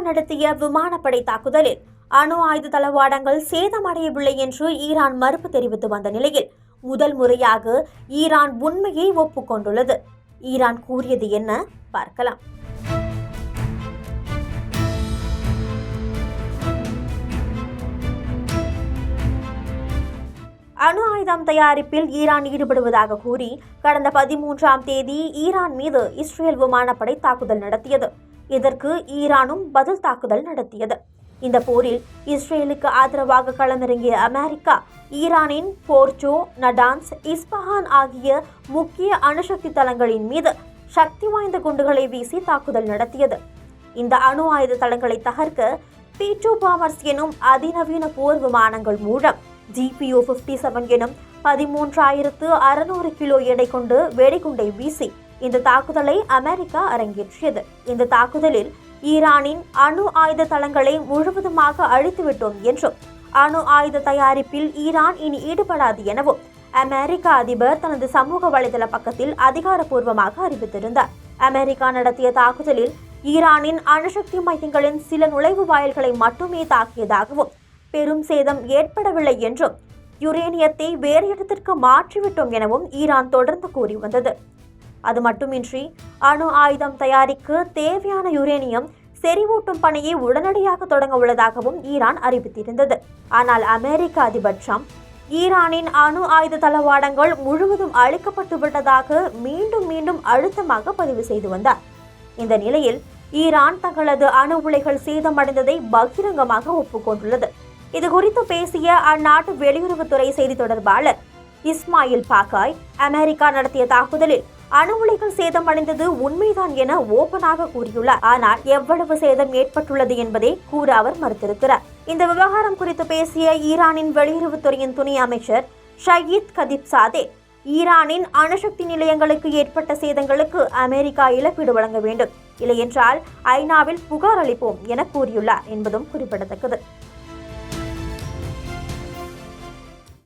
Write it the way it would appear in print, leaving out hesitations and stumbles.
நடத்திய விமானப்படை தாக்குதலில் அணு ஆயுத தளவாடங்கள் சேதமடையவில்லை என்று ஈரான் மறுப்பு தெரிவித்து வந்த நிலையில் முதல் முறையாக ஈரான் உண்மையை ஒப்புக்கொண்டுள்ளது. ஈரான் கூறியது என்ன பார்க்கலாம். அணு ஆயுதம் தயாரிப்பில் ஈரான் ஈடுபடுவதாக கூறி கடந்த 13ஆம் தேதி ஈரான் மீது இஸ்ரேல் விமானப்படை தாக்குதல் நடத்தியது. இதற்கு ஈரானும் பதில் தாக்குதல் நடத்தியது. இந்த போரில் இஸ்ரேலுக்கு ஆதரவாக களமிறங்கிய அமெரிக்கா ஈரானின் போர்டோ, நடான்ஸ், இஸ்பஹான் ஆகிய முக்கிய அணுசக்தி தளங்களின் மீது சக்தி வாய்ந்த குண்டுகளை வீசி தாக்குதல் நடத்தியது. இந்த அணு ஆயுத தளங்களை தகர்க்க P2 பாமர்ஸ் எனும் அதிநவீன போர் விமானங்கள் மூலம் GPU-57 எனும் 13,600 கிலோ எடை கொண்டு வெடிகுண்டை வீசி இந்த தாக்குதலை அமெரிக்கா அரங்கேற்றியது. இந்த தாக்குதலில் ஈரானின் அணு ஆயுத தளங்களை முழுவதுமாக அழித்துவிட்டோம் என்றும் அணு ஆயுத தயாரிப்பில் ஈரான் இனி ஈடுபடாது எனவும் அமெரிக்க அதிபர் தனது சமூக வலைதள பக்கத்தில் அதிகாரப்பூர்வமாக அறிவித்திருந்தார். அமெரிக்கா நடத்திய தாக்குதலில் ஈரானின் அணுசக்தி மையங்களின் சில நுழைவு வாயில்களை மட்டுமே தாக்கியதாகவும் பெரும் சேதம் ஏற்படவில்லை என்றும் யுரேனியத்தை வேறு இடத்திற்கு மாற்றிவிட்டோம் எனவும் ஈரான் தொடர்ந்து கூறி வந்தது. அது மட்டுமின்றி அணு ஆயுதம் தயாரிக்க தேவையான யுரேனியம் செறிவூட்டும் பணியை உடனடியாக தொடங்க உள்ளதாகவும் ஈரான் அறிவித்திருந்தது. ஆனால் அமெரிக்க அதிபர் ட்ரம்ப் ஈரானின் அணு ஆயுத தளவாடங்கள் முழுவதும் அழிக்கப்பட்டு விட்டதாக மீண்டும் அழுத்தமாக பதிவு செய்து வந்தார். இந்த நிலையில் ஈரான் தங்களது அணு உலைகள் சேதமடைந்ததை பகிரங்கமாக ஒப்புக்கொண்டுள்ளது. இது குறித்து பேசிய அந்நாட்டு வெளியுறவுத்துறை செய்தி தொடர்பாளர் இஸ்மாயில் பாகாய், அமெரிக்கா நடத்திய தாக்குதலில் அணு உலைகள் சேதமடைந்தது உண்மைதான் என ஓபனாக கூறியுள்ளார். ஆனால் எவ்வளவு சேதம் ஏற்பட்டுள்ளது என்பதை கூற அவர் மறுத்திருக்கிறார். இந்த விவகாரம் குறித்து பேசிய ஈரானின் வெளியுறவுத்துறையின் துணை அமைச்சர் ஷயீத் கதீப்சாதே, ஈரானின் அணுசக்தி நிலையங்களுக்கு ஏற்பட்ட சேதங்களுக்கு அமெரிக்கா இழப்பீடு வழங்க வேண்டும், இல்லையென்றால் ஐநாவில் புகார் அளிப்போம் என கூறியுள்ளார் என்பதும் குறிப்பிடத்தக்கது.